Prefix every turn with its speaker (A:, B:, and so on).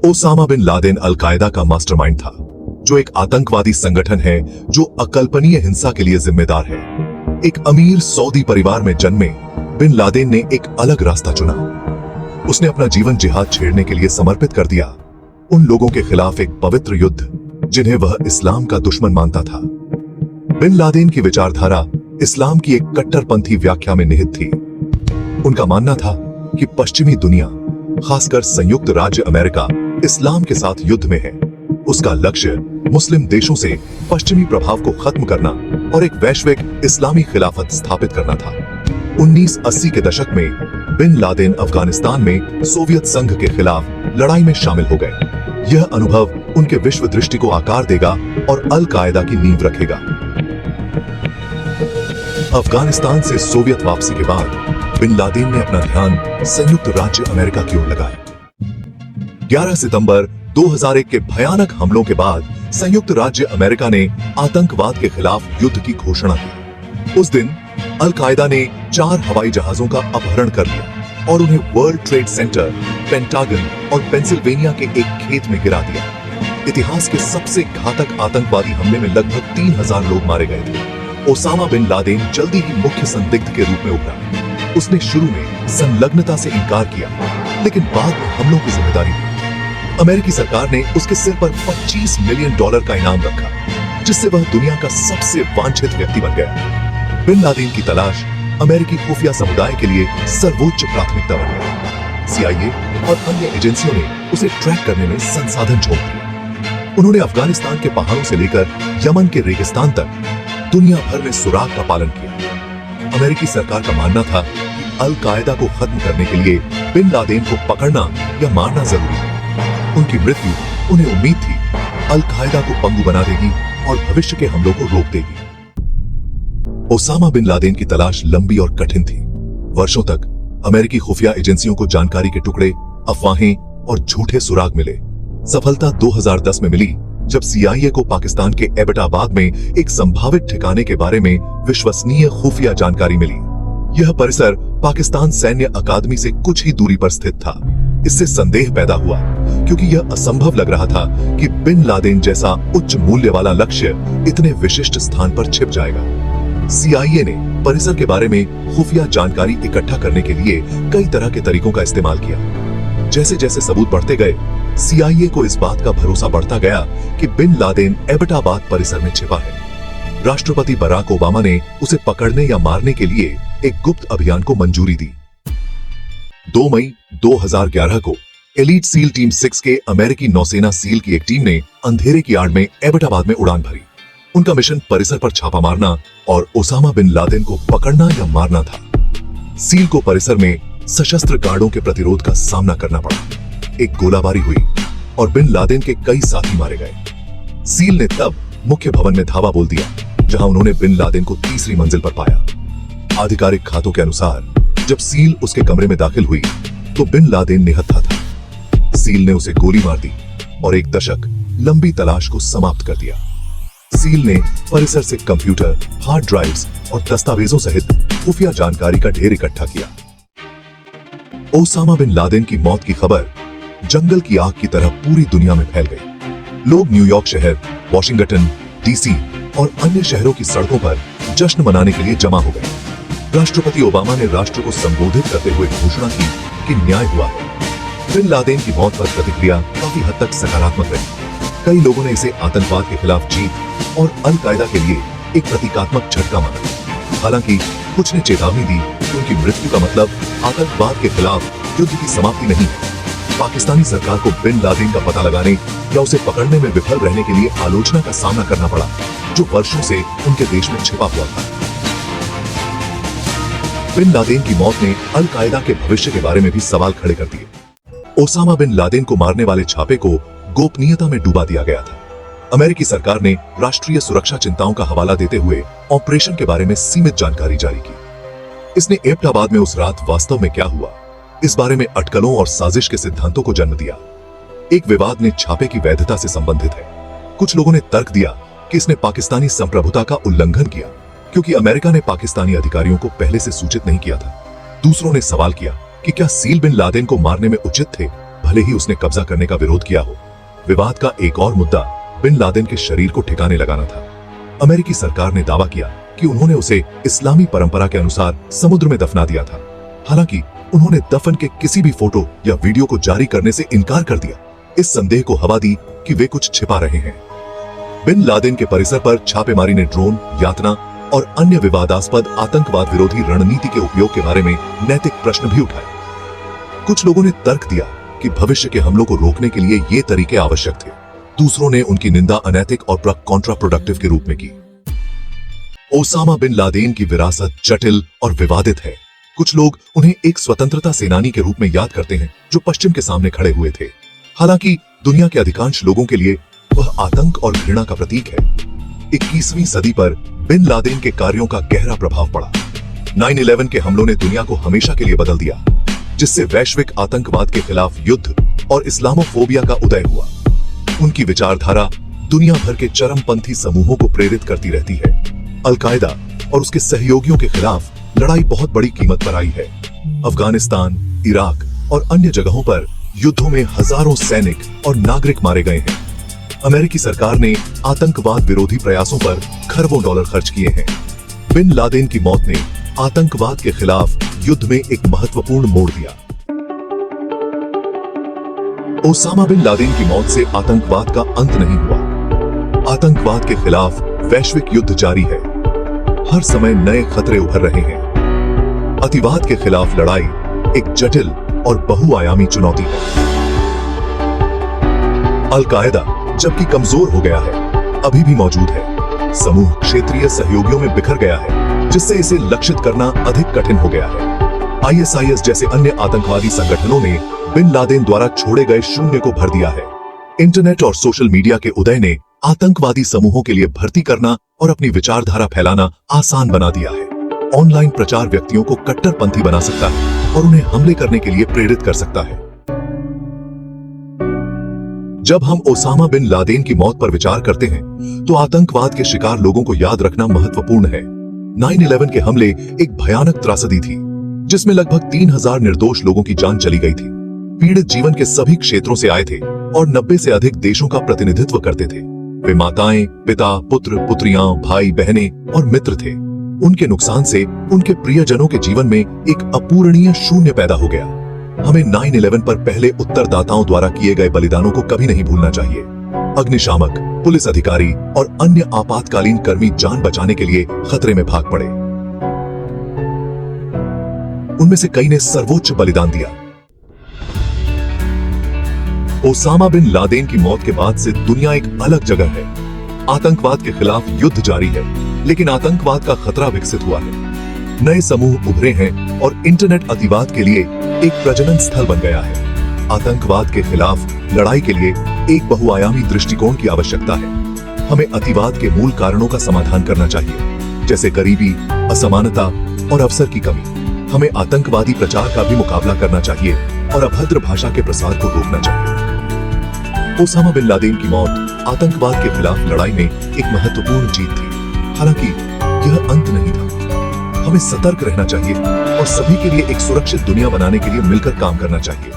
A: Osama bin Laden al Qaeda का mastermind था, जो एक आतंकवादी संगठन है जो अकल्पनीय हिंसा के लिए जिम्मेदार है। एक अमीर सऊदी परिवार में जन्मे बिन लादेन ने एक अलग रास्ता चुना। उसने अपना जीवन जिहाद छेड़ने के लिए समर्पित कर दिया, उन लोगों के खिलाफ एक पवित्र युद्ध जिन्हें वह इस्लाम का दुश्मन मानता था। बिन लादेन की विचारधारा इस्लाम की एक कट्टरपंथी व्याख्या में निहित थी। उनका मानना था कि पश्चिमी दुनिया, खासकर संयुक्त राज्य अमेरिका, इस्लाम के साथ युद्ध में है। उसका लक्ष्य मुस्लिम देशों से पश्चिमी प्रभाव को खत्म करना और एक वैश्विक इस्लामी खिलाफत स्थापित करना था। 1980 के दशक में बिन लादेन अफगानिस्तान में सोवियत संघ के खिलाफ लड़ाई में शामिल हो गए। यह अनुभव उनके विश्व दृष्टि को आकार देगा और अल कायदा की नींव रखेगा। अफगानिस्तान से सोवियत वापसी के बाद बिन लादेन ने अपना ध्यान संयुक्त राज्य अमेरिका की ओर लगाया। 11 सितंबर 2001 के भयानक हमलों के बाद संयुक्त राज्य अमेरिका ने आतंकवाद के खिलाफ युद्ध की घोषणा की। उस दिन अल कायदा ने 4 हवाई जहाजों का अपहरण कर लिया और उन्हें वर्ल्ड ट्रेड सेंटर, पेंटागन और पेंसिल्वेनिया के एक खेत में गिरा दिया। इतिहास के सबसे घातक आतंकवादी हमले में लगभग 3000 लोग मारे गए थे। ओसामा बिन लादेन जल्दी ही मुख्य संदिग्ध के रूप में उभरा। उसने शुरू में संलग्नता से इनकार किया, लेकिन बाद में हमलों की जिम्मेदारी ली। अमेरिकी सरकार ने उसके सिर पर $25 मिलियन का इनाम रखा, जिससे वह दुनिया का सबसे वांछित व्यक्ति बन गया। बिन लादेन की तलाश अमेरिकी खुफिया समुदाय के लिए सर्वोच्च प्राथमिकता बन गई। CIA और अन्य एजेंसियों ने उसे ट्रैक करने में संसाधन झोंक दिए। उन्होंने अफगानिस्तान के पहाड़ों से लेकर यमन के रेगिस्तान तक दुनिया भर में सुराग का पालन किया। अमेरिकी सरकार का मानना था कि अल कायदा को खत्म करने के लिए बिन लादेन को पकड़ना या मारना जरूरी है। उनकी मृत्यु, उन्हें उम्मीद थी, अल कायदा को पंगु बना देगी और भविष्य के हमलों को रोक देगी। ओसामा बिन लादेन की तलाश लंबी और कठिन थी। वर्षों तक अमेरिकी खुफिया एजेंसियों को जानकारी के टुकड़े, अफवाहें और झूठे सुराग मिले। सफलता 2010 में मिली, जब CIA को पाकिस्तान के एबटाबाद में एक संभावित ठिकाने के बारे में विश्वसनीय खुफिया जानकारी मिली। यह परिसर पाकिस्तान सैन्य अकादमी से कुछ ही दूरी पर स्थित था। इससे संदेह पैदा हुआ, क्योंकि यह असंभव लग रहा था कि बिन लादेन जैसा उच्च मूल्य वाला लक्ष्य इतने विशिष्ट स्थान पर छिप जाएगा। CIA ने परिसर के बारे में खुफिया जानकारी इकट्ठा करने के लिए कई तरह के तरीकों का इस्तेमाल किया। जैसे जैसे सबूत बढ़ते गए, CIA को इस बात का भरोसा बढ़ता गया कि बिन लादेन एबटाबाद परिसर में छिपा है। राष्ट्रपति बराक ओबामा ने उसे पकड़ने या मारने के लिए एक गुप्त अभियान को मंजूरी दी। 2 मई 2011 को एलीट सील टीम 6 के अमेरिकी नौसेना सील की एक टीम ने अंधेरे की आड़ में एबटाबाद में उड़ान भरी। उनका मिशन परिसर पर छापा मारना और ओसामा बिन लादेन को पकड़ना या मारना था। सील को परिसर में सशस्त्र गार्डों के प्रतिरोध का सामना करना पड़ा। एक गोलाबारी हुई और बिन लादेन के कई साथी मारे गए। सील ने तब मुख्य भवन में धावा बोल दिया, जहां उन्होंने बिन लादेन को तीसरी मंजिल पर पाया। आधिकारिक खातों के अनुसार जब सील उसके कमरे में दाखिल हुई तो बिन लादेन निहत्था था। सील ने उसे गोली मार दी और एक दशक लंबी तलाश को समाप्त कर दिया। सील ने परिसर से कंप्यूटर, हार्ड ड्राइव्स और दस्तावेजों सहित खुफिया जानकारी का ढेर इकट्ठा किया। ओसामा बिन लादेन की मौत की खबर जंगल की आग की तरह पूरी दुनिया में फैल गई। लोग न्यूयॉर्क शहर, वॉशिंगटन DC और अन्य शहरों की सड़कों पर जश्न मनाने के लिए जमा हो गए। राष्ट्रपति ओबामा ने राष्ट्र को संबोधित करते हुए घोषणा की कि न्याय हुआ है। बिन लादेन की मौत पर प्रतिक्रिया काफी हद तक सकारात्मक रही। कई लोगों ने इसे आतंकवाद के खिलाफ जीत और अल कायदा के लिए एक प्रतीकात्मक झटका माना। हालांकि कुछ ने चेतावनी दी कि उनकी मृत्यु का मतलब आतंकवाद के खिलाफ युद्ध की समाप्ति नहीं है। पाकिस्तानी सरकार को बिन लादेन का पता लगाने या उसे पकड़ने में विफल रहने के लिए आलोचना का सामना करना पड़ा, जो वर्षों से उनके देश में छिपा हुआ था। बिन लादेन की मौत ने अल कायदा के भविष्य के बारे में भी सवाल खड़े कर दिए। ओसामा बिन लादेन को मारने वाले छापे को गोपनीयता में डुबा दिया गया था। अमेरिकी सरकार ने राष्ट्रीय सुरक्षा चिंताओं का हवाला देते हुए ऑपरेशन के बारे में सीमित जानकारी जारी की। इसने एबटाबाद में उस रात वास्तव में क्या हुआ, इस बारे में अटकलों और साजिश के सिद्धांतों को जन्म दिया। एक विवाद ने छापे की वैधता से संबंधित है। कुछ लोगों ने तर्क दिया कि इसने पाकिस्तानी संप्रभुता का उल्लंघन किया, क्योंकि अमेरिका ने पाकिस्तानी अधिकारियों को पहले से सूचित नहीं किया था। दूसरों ने सवाल किया कि क्या सील बिन लादेन को मारने में उचित थे, भले भले ही उसने कब्जा करने का विरोध किया हो। विवाद का एक और मुद्दा बिन लादेन के शरीर को ठिकाने लगाना था। अमेरिकी सरकार ने दावा किया कि उन्होंने उसे इस्लामी परंपरा के अनुसार समुद्र में दफना दिया था। हालांकि उन्होंने दफन के किसी भी फोटो या वीडियो को जारी करने से इनकार कर दिया। इस संदेह को हवा दी कि वे कुछ छिपा रहे हैं। बिन लादेन के परिसर पर छापेमारी ने ड्रोन, यातना और अन्य विवादास्पद आतंकवाद विरोधी रणनीति के उपयोग के बारे में नैतिक प्रश्न भी उठाए। कुछ लोगों ने तर्क दिया कि भविष्य के हमलों को रोकने के लिए ये तरीके आवश्यक थे। दूसरों ने उनकी निंदा अनैतिक और कॉन्ट्राप्रोडक्टिव के रूप में की। ओसामा बिन लादेन की विरासत जटिल और विवादित है। कुछ लोग उन्हें एक स्वतंत्रता सेनानी के रूप में याद करते हैं जो पश्चिम के सामने खड़े हुए थे। हालांकि दुनिया के अधिकांश लोगों के लिए वह आतंक और घृणा का प्रतीक है। 21वीं सदी पर बिन लादेन के कार्यों का गहरा प्रभाव पड़ा। 9/11 के हमलों ने दुनिया को हमेशा के लिए बदल दिया, जिससे वैश्विक आतंकवाद के खिलाफ युद्ध और इस्लामोफोबिया का उदय हुआ। उनकी विचारधारा दुनिया भर के चरमपंथी समूहों को प्रेरित करती रहती है। अल-कायदा और उसके सहयोगियों के खिलाफ लड़ाई बहुत बड़ी कीमत पर आई है। अफगानिस्तान, इराक और अन्य जगहों पर युद्धों में हजारों सैनिक और नागरिक मारे गए हैं। अमेरिकी सरकार ने आतंकवाद विरोधी प्रयासों पर खरबों डॉलर खर्च किए हैं। बिन लादेन की मौत ने आतंकवाद के खिलाफ युद्ध में एक महत्वपूर्ण मोड़ दिया। ओसामा बिन लादेन की मौत से आतंकवाद का अंत नहीं हुआ। आतंकवाद के खिलाफ वैश्विक युद्ध जारी है। हर समय नए खतरे उभर रहे हैं। अतिवाद के खिलाफ लड़ाई एक जटिल और बहुआयामी चुनौती है। अल-कायदा जबकि कमजोर हो गया है, अभी भी मौजूद है। समूह क्षेत्रीय सहयोगियों में बिखर गया है, जिससे इसे लक्षित करना अधिक कठिन हो गया है। ISIS जैसे अन्य आतंकवादी संगठनों ने बिन लादेन द्वारा छोड़े गए शून्य को भर दिया है। इंटरनेट और सोशल मीडिया के उदय ने आतंकवादी समूहों के लिए भर्ती करना और अपनी विचारधारा फैलाना आसान बना दिया है। ऑनलाइन प्रचार व्यक्तियों को कट्टरपंथी बना सकता है और उन्हें हमले करने के लिए प्रेरित कर सकता है। जब हम ओसामा बिन लादेन की मौत पर विचार करते हैं, तो आतंकवाद के शिकार लोगों को याद रखना महत्वपूर्ण है। 9/11 के हमले एक भयानक त्रासदी थी, जिसमें लगभग 3000 निर्दोष लोगों की जान चली गई थी। पीड़ित जीवन के सभी क्षेत्रों से आए थे और 90 से अधिक देशों का प्रतिनिधित्व करते थे। वे माताएं, पिता, पुत्र, पुत्रियां, भाई, बहनें और मित्र थे। उनके नुकसान से उनके प्रियजनों के जीवन में एक अपूरणीय शून्य पैदा हो गया। हमें 9/11 पर पहले उत्तरदाताओं द्वारा किए गए बलिदानों को कभी नहीं भूलना चाहिए। अग्निशामक, पुलिस अधिकारी और अन्य आपातकालीन कर्मी जान बचाने के लिए खतरे में भाग पड़े। उनमें से कई ने सर्वोच्च बलिदान दिया। ओसामा बिन लादेन की मौत के बाद से दुनिया एक अलग जगह है। आतंकवाद के खिलाफ युद्ध जारी है, लेकिन आतंकवाद का खतरा विकसित हुआ है। नए समूह उभरे हैं और इंटरनेट अतिवाद के लिए एक प्रजनन स्थल बन गया है। आतंकवाद के खिलाफ लड़ाई के लिए एक बहुआयामी दृष्टिकोण की आवश्यकता है। हमें अतिवाद के मूल कारणों का समाधान करना चाहिए, जैसे गरीबी, असमानता और अवसर की कमी। हमें आतंकवादी प्रचार का भी मुकाबला करना चाहिए और अभद्र भाषा के प्रसार को रोकना चाहिए। ओसामा बिन लादेन की मौत आतंकवाद के खिलाफ लड़ाई में एक महत्वपूर्ण जीत थी। हालांकि यह अंत नहीं था। हमें सतर्क रहना चाहिए और सभी के लिए एक सुरक्षित दुनिया बनाने के लिए मिलकर काम करना चाहिए।